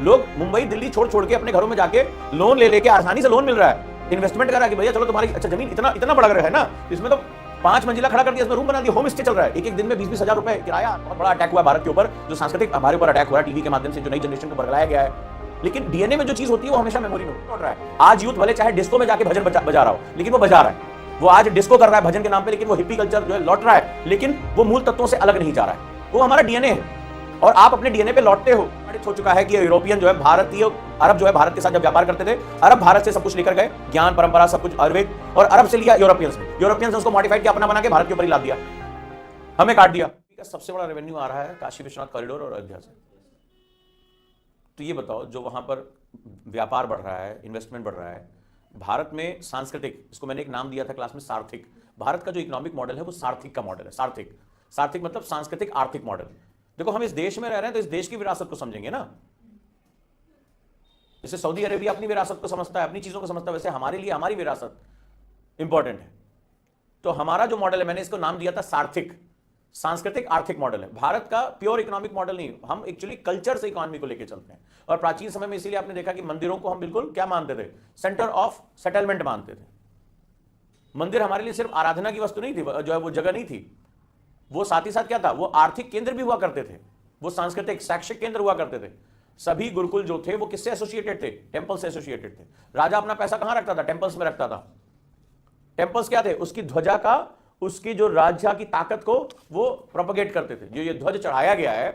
लोग मुंबई दिल्ली छोड़ छोड़ के अपने घरों में जाके लोन ले लेके आसानी से लोन मिल रहा है, इन्वेस्टमेंट करा कि भैया चलो तुम्हारी अच्छा जमीन इतना इतना बड़ा घर है ना, इसमें तो 5 मंजिला खड़ा कर दिया, इसमें रूम बना दिया, होम स्टे चल रहा है, एक दिन में 20-20 हजार रुपए किराया। बहुत बड़ा अटैक हुआ भारत के ऊपर, जो सांस्कृतिक हमारे ऊपर अटैक हुआ है टीवी के माध्यम से, जो नई जनरेशन को बरगलाया गया है। लेकिन डीएनए में जो चीज होती है वो हमेशा मेमोरी में लौट रहा है। आज यूथ भले चाहे डिस्को में जाके भजन बजा रहा हो, लेकिन वो बजा रहा है, वो आज डिस्को कर रहा है भजन के नाम पे, लेकिन वो हिप्पी कल्चर जो है लौट रहा है, लेकिन वो मूल तत्वों से अलग नहीं जा रहा है। वो हमारा डीएनए है और आप अपने डीएनए पे लौटते हो। हो चुका है कि यूरोपियन जो है भारतीय अरब जो है भारत के साथ जब व्यापार करते थे, अरब भारत से सब कुछ लेकर गए, ज्ञान परंपरा सब कुछ आयुर्वेद, और अरब से लिया यूरोपियंस ने, यूरोपियंस ने उसको मॉडिफाइड किया, अपना बना के भारत के ऊपर ही लाद दिया, हमें काट दिया। सबसे बड़ा रेवेन्यू आ रहा है काशी विश्वनाथ कॉरिडोर और अयोध्या से। तो ये बताओ, जो वहां पर व्यापार बढ़ रहा है, इन्वेस्टमेंट बढ़ रहा है, भारत में सांस्कृतिक, इसको मैंने एक नाम दिया था क्लास में, सार्थिक। भारत का जो इकोनॉमिक मॉडल है वो सार्थिक का मॉडल है। सार्थिक, सार्थिक मतलब सांस्कृतिक आर्थिक मॉडल। देखो हम इस देश में रह रहे हैं तो इस देश की विरासत को समझेंगे ना। जैसे सऊदी अरेबिया अपनी विरासत को समझता है, अपनी चीजों को समझता है, वैसे हमारे लिए हमारी विरासत इंपॉर्टेंट है। तो हमारा जो मॉडल है, मैंने इसको नाम दिया था सार्थिक, सांस्कृतिक आर्थिक मॉडल है। भारत का प्योर इकोनॉमिक मॉडल नहीं, हम एक्चुअली कल्चर से इकोनॉमी को लेकर चलते हैं। और प्राचीन समय में इसीलिए आपने देखा कि मंदिरों को हम बिल्कुल क्या मानते थे, सेंटर ऑफ सेटलमेंट मानते थे। मंदिर हमारे लिए सिर्फ आराधना की वस्तु नहीं थी, जो है वो जगह नहीं थी, वो साथ ही साथ क्या था, वो आर्थिक केंद्र भी हुआ करते थे, वो सांस्कृतिक शैक्षिक केंद्र हुआ करते थे। सभी गुरुकुल जो थे वो किससे एसोसिएटेड थे, टेंपल से एसोसिएटेड थे। राजा अपना पैसा कहां रखता था, टेंपल्स में रखता था। टेंपल्स क्या थे, उसकी ध्वजा का, उसकी जो राज्य की ताकत को वो प्रोपगेट करते थे। जो ये ध्वज चढ़ाया गया है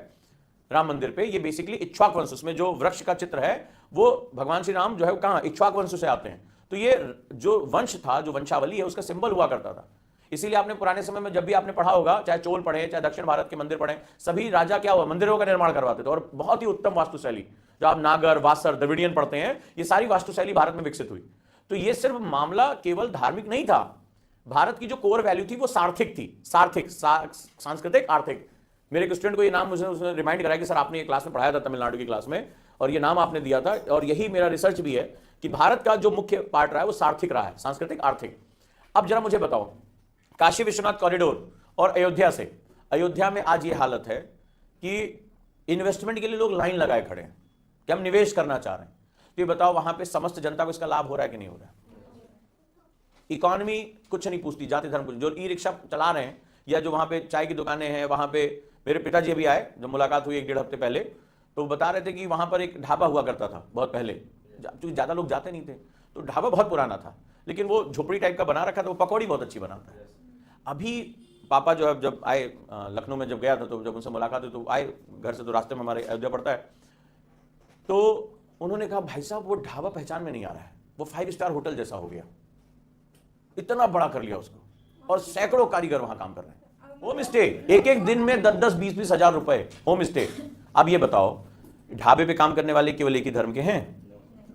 राम मंदिर पे, ये बेसिकली इक्ष्वाक वंश, उसमें जो वृक्ष का चित्र है वो भगवान श्री राम जो है कहां, इक्ष्वाक वंश से आते हैं। तो ये जो वंश था, जो वंशावली है, उसका सिंबल हुआ करता था। इसीलिए आपने पुराने समय में जब भी आपने पढ़ा होगा, चाहे चोल पढ़े, चाहे दक्षिण भारत के मंदिर पढ़े, सभी राजा क्या हुआ, मंदिरों का निर्माण करवाते थे। और बहुत ही उत्तम वास्तुशैली, जो आप नागर, वासर, द्रविडियन पढ़ते हैं, ये सारी वास्तुशैली भारत में विकसित हुई। तो ये सिर्फ मामला केवल धार्मिक नहीं था, भारत की जो कोर वैल्यू थी वो सार्थिक थी। सार्थिक, सांस्कृतिक, आर्थिक। मेरे एक स्टूडेंट को ये नाम मुझे उसने रिमाइंड कराया कि सर आपने ये क्लास में पढ़ाया था तमिलनाडु की क्लास में, और ये नाम आपने दिया था, और यही मेरा रिसर्च भी है कि भारत का जो मुख्य पार्ट रहा है वो सार्थिक रहा है, सांस्कृतिक, आर्थिक। अब जरा मुझे बताओ, काशी विश्वनाथ कॉरिडोर और अयोध्या से, अयोध्या में आज ये हालत है कि इन्वेस्टमेंट के लिए लोग लाइन लगाए खड़े हैं कि हम निवेश करना चाह रहे हैं। तो ये बताओ वहां पे समस्त जनता को इसका लाभ हो रहा है कि नहीं हो रहा है? इकोनॉमी कुछ नहीं पूछती, जाति धर्म कुछ। जो ई रिक्शा चला रहे हैं या जो वहां पे चाय की दुकानें हैं, वहां पे मेरे पिताजी भी आए, जब मुलाकात हुई 1-1.5 हफ्ते पहले, तो वो बता रहे थे कि वहां पर एक ढाबा हुआ करता था बहुत पहले, क्योंकि ज्यादा लोग जाते नहीं थे, तो ढाबा बहुत पुराना था, लेकिन वो झोपड़ी टाइप का बना रखा था, वो पकौड़ी बहुत अच्छी बनाता है। अभी पापा जो है जब आए लखनऊ में, जब गया था तो जब उनसे मुलाकात हुई तो आए घर से, तो रास्ते में हमारे अयोध्या पड़ता है, तो उन्होंने कहा भाई साहब वो ढाबा पहचान में नहीं आ रहा है, वो 5 स्टार होटल जैसा हो गया, इतना बड़ा कर लिया उसको, और सैकड़ों कारीगर वहां काम कर रहे हैं। होम स्टे, एक दिन में 10-10, 20-20 हजार रुपए होम स्टे। अब ये बताओ, ढाबे पे काम करने वाले केवल एक ही धर्म के हैं,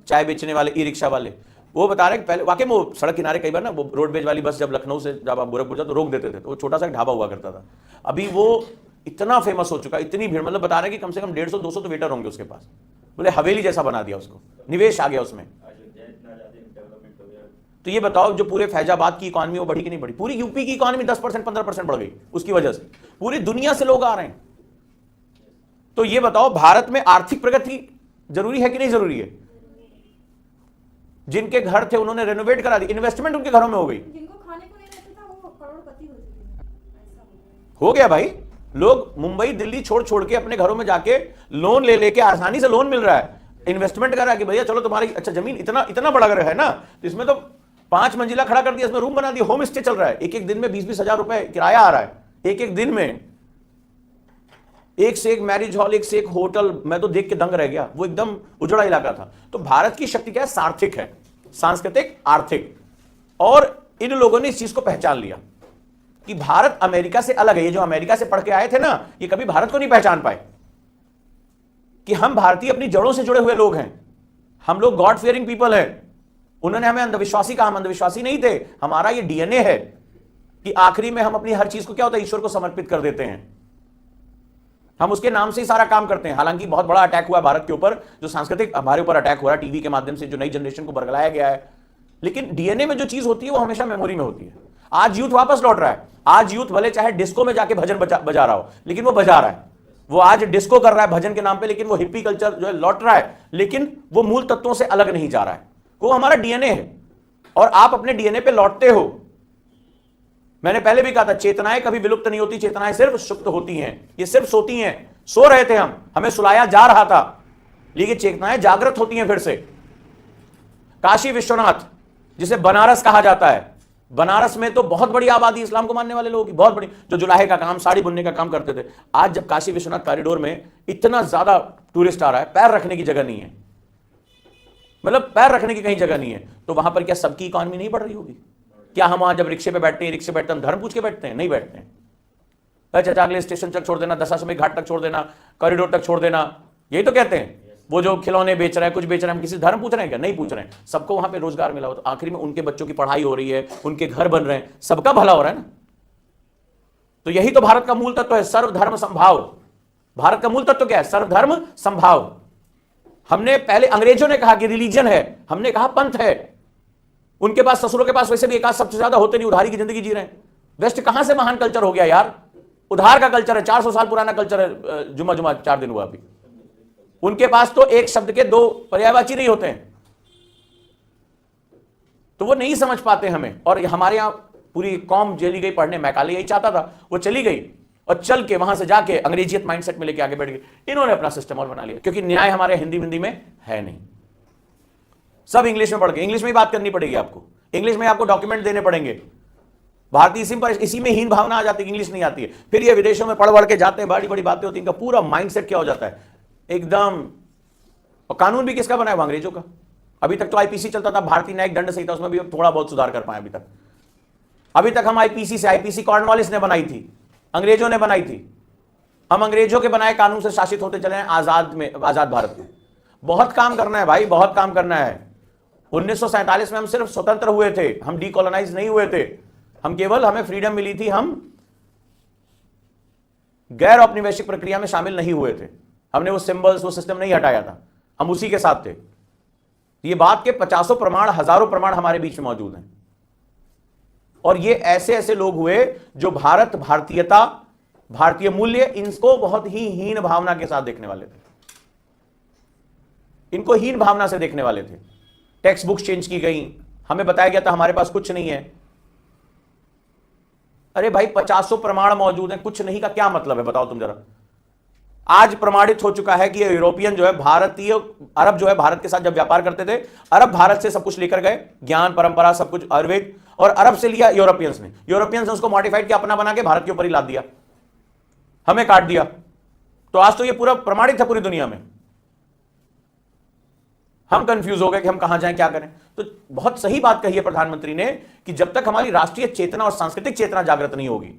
चाय बेचने वाले, ई रिक्शा वाले। वो बता रहे हैं पहले वाकई में वो सड़क किनारे कई बार ना, वो रोडवेज वाली बस जब लखनऊ से जब आप गोरखपुर जाते तो रोक देते थे, तो वो छोटा सा ढाबा हुआ करता था। अभी वो इतना फेमस हो चुका, इतनी भीड़, मतलब बता रहे हैं कि कम से कम 150-200 तो वेटर होंगे उसके पास। बोले हवेली जैसा बना दिया उसको, निवेश आ गया उसमें। तो ये बताओ, जो पूरे फैजाबाद की इकोनॉमी वो बढ़ी कि नहीं बढ़ी? पूरी यूपी की इकोनॉमी 10%, 15% बढ़ गई उसकी वजह से। पूरी दुनिया से लोग आ रहे हैं। तो ये बताओ, भारत में आर्थिक प्रगति जरूरी है कि नहीं जरूरी है? जिनके घर थे उन्होंने रेनोवेट करा दी, इन्वेस्टमेंट उनके घरों में हो गई। जिनको खाने को नहीं रहता था वो करोड़पति हो चुके, हो गया भाई। लोग मुंबई दिल्ली छोड़ छोड़ के अपने घरों में जाके लोन ले लेके, आसानी से लोन मिल रहा है, इन्वेस्टमेंट कर रहा है कि भैया चलो तुम्हारी अच्छा जमीन इतना इतना बड़ा घर है ना, तो इसमें तो 5 मंजिला खड़ा कर दिया, इसमें रूम बना दिया, होम स्टे चल रहा है, एक दिन में 20-20 हजार रुपए किराया आ रहा है, एक दिन में। एक से एक मैरिज हॉल, एक से एक होटल, मैं तो देख के दंग रह गया, वो एकदम उजड़ा इलाका था। तो भारत की शक्ति क्या है? सार्थिक है, सांस्कृतिक, आर्थिक। और इन लोगों ने इस चीज को पहचान लिया कि भारत अमेरिका से अलग है। ये जो अमेरिका से पढ़ के आए थे ना, ये कभी भारत को नहीं पहचान पाए कि हम भारतीय अपनी जड़ों से जुड़े हुए लोग हैं, हम लोग गॉड फियरिंग पीपल हैं। उन्होंने हमें अंधविश्वासी कहा, हम अंधविश्वासी नहीं थे। हमारा ये डीएनए है कि आखिरी में हम अपनी हर चीज को क्या होता है, ईश्वर को समर्पित कर देते हैं, हम उसके नाम से ही सारा काम करते हैं। हालांकि बहुत बड़ा अटैक हुआ भारत के ऊपर, जो सांस्कृतिक हमारे ऊपर अटैक हुआ है टीवी के माध्यम से, जो नई जनरेशन को बरगलाया गया है, लेकिन डीएनए में जो चीज होती है वो हमेशा मेमोरी में होती है। आज यूथ वापस लौट रहा है, आज यूथ भले चाहे डिस्को में जाके भजन बजा रहा हो, लेकिन वो बजा रहा है, वो आज डिस्को कर रहा है भजन के नाम पे, लेकिन वो हिप्पी कल्चर जो है लौट रहा है, लेकिन वो मूल तत्वों से अलग नहीं जा रहा है। वो हमारा डीएनए है और आप अपने डीएनए पे लौटते हो। मैंने पहले भी कहा था, चेतनाएं कभी विलुप्त नहीं होती, चेतनाएं सिर्फ सुप्त होती हैं। ये सिर्फ सोती हैं, सो रहे थे हम, हमें सुलाया जा रहा था, लेकिन चेतनाएं जागृत होती हैं फिर से। काशी विश्वनाथ, जिसे बनारस कहा जाता है, बनारस में तो बहुत बड़ी आबादी इस्लाम को मानने वाले लोगों की, बहुत बड़ी, जो जुलाहे का काम, साड़ी बुनने का काम करते थे। आज जब काशी विश्वनाथ कॉरिडोर में इतना ज्यादा टूरिस्ट आ रहा है, पैर रखने की जगह नहीं है, मतलब पैर रखने की कहीं जगह नहीं है, तो वहां पर क्या सबकी इकॉनमी नहीं बढ़ रही होगी? क्या हम वहां जब रिक्शे पे बैठते हैं, रिक्शे बैठते हैं, हम धर्म पूछ के बैठते हैं? नहीं बैठते हैं। चाचा अगले स्टेशन तक छोड़ देना, दशाश्वमेध घाट तक छोड़ देना, कॉरिडोर तक छोड़ देना, यही तो कहते हैं। वो जो खिलौने बेच रहे हैं, कुछ बेच रहे हैं, हम किसी धर्म पूछ रहे हैं क्या? नहीं पूछ रहे हैं। सबको वहां पे रोजगार मिला हो, तो आखिरी में उनके बच्चों की पढ़ाई हो रही है, उनके घर बन रहे हैं, सबका भला हो रहा है ना। तो यही तो भारत का मूल तत्व है, सर्वधर्म संभाव। भारत का मूल तत्व क्या है? सर्वधर्म संभाव। हमने पहले, अंग्रेजों ने कहा कि रिलीजन है, हमने कहा पंथ है। उनके पास, ससुरों के पास वैसे भी एक आध सबसे ज्यादा होते नहीं, उधारी की जिंदगी जी रहे हैं। वेस्ट कहां से महान कल्चर हो गया यार? उधार का कल्चर है, 400 साल पुराना कल्चर है। जुमा 4 दिन हुआ अभी। उनके पास तो एक शब्द के 2 पर्यायवाची नहीं होते हैं, तो वो नहीं समझ पाते हमें। और हमारे यहां पूरी कौम चली गई पढ़ने, मैकाले यही चाहता था, वो चली गई और चल के वहां से जाके अंग्रेजियत माइंडसेट में लेके आगे बैठ गई। इन्होंने अपना सिस्टम और बना लिया, क्योंकि न्याय हमारे हिंदी में है नहीं, सब इंग्लिश में पढ़ के। इंग्लिश में ही बात करनी पड़ेगी आपको, इंग्लिश में आपको डॉक्यूमेंट देने पड़ेंगे। भारतीय इसी में हीन भावना आ जाती है, इंग्लिश नहीं आती है। फिर ये विदेशों में पढ़ के जाते हैं, बड़ी बड़ी बातें होती हैं, इनका पूरा माइंडसेट क्या हो जाता है एकदम। और कानून भी किसका बना है? वो अंग्रेजों का। अभी तक तो आईपीसी चलता था, भारतीय न्यायिक दंड संहिता, उसमें भी थोड़ा बहुत सुधार कर पाए अभी तक हम आईपीसी से, आईपीसी कॉर्नवालिस ने बनाई थी, अंग्रेजों ने बनाई थी। हम अंग्रेजों के बनाए कानून से शासित होते चले हैं आजाद भारत में। बहुत काम करना है भाई, बहुत काम करना है। 1947 में हम सिर्फ स्वतंत्र हुए थे, हम डीकोलोनाइज नहीं हुए थे। हम केवल, हमें फ्रीडम मिली थी, हम गैर औपनिवेशिक प्रक्रिया में शामिल नहीं हुए थे। हमने वो सिंबल्स, वो सिस्टम नहीं हटाया था, हम उसी के साथ थे। ये बात के 50 प्रमाण, हजारों प्रमाण हमारे बीच में मौजूद हैं। और ये ऐसे ऐसे लोग हुए जो भारत, भारतीयता, भारतीय मूल्य, इनको बहुत ही हीन भावना के साथ देखने वाले थे। इनको हीन भावना से देखने वाले थे। टेक्स्ट बुक्स चेंज की गई, हमें बताया गया था हमारे पास कुछ नहीं है। अरे भाई 50 प्रमाण मौजूद हैं, कुछ नहीं का क्या मतलब है बताओ तुम जरा। आज प्रमाणित हो चुका है कि यूरोपियन जो है, भारतीय, अरब जो है भारत के साथ जब व्यापार करते थे, अरब भारत से सब कुछ लेकर गए, ज्ञान, परंपरा, सब कुछ आयुर्वेद, और अरब से लिया यूरोपियंस ने उसको मॉडिफाइड किया, अपना बना के भारत के ऊपर ही लाद दिया, हमें काट दिया। तो आज तो ये पूरा प्रमाणित है पूरी दुनिया में। हम कंफ्यूज हो गए कि हम कहां जाएं, क्या करें। तो बहुत सही बात कही है प्रधानमंत्री ने कि जब तक हमारी राष्ट्रीय चेतना और सांस्कृतिक चेतना जागृत नहीं होगी,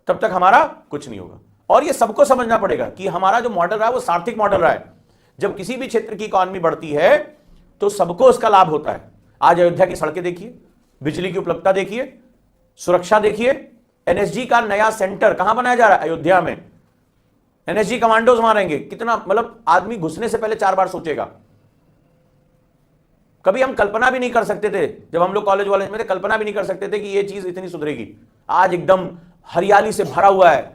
तब तक हमारा कुछ नहीं होगा। और ये सबको समझना पड़ेगा कि हमारा जो मॉडल रहा है वो सार्थिक मॉडल रहा है। जब किसी भी क्षेत्र की इकॉनमी बढ़ती है तो सबको उसका लाभ होता है। आज अयोध्या की सड़कें देखिए, बिजली की उपलब्धता देखिए, सुरक्षा देखिए। एनएसजी का नया सेंटर कहां बनाया जा रहा है? अयोध्या में। एनएसजी कमांडोज मारेंगे, कितना, मतलब आदमी घुसने से पहले 4 बार सोचेगा। कभी हम कल्पना भी नहीं कर सकते थे, जब हम लोग कॉलेज वाले में थे, कल्पना भी नहीं कर सकते थे कि ये चीज इतनी सुधरेगी। आज एकदम हरियाली से भरा हुआ है,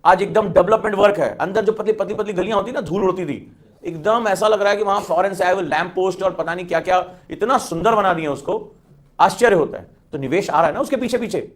आज एकदम डेवलपमेंट वर्क है। अंदर जो पतली पतली गलियां होती ना, धूल उड़ती थी, एकदम ऐसा लग रहा है कि वहां फॉरेन से आए हुए लैंप पोस्ट और पता नहीं क्या क्या इतना सुंदर बना दिया उसको, आश्चर्य होता है। तो निवेश आ रहा है ना उसके पीछे पीछे।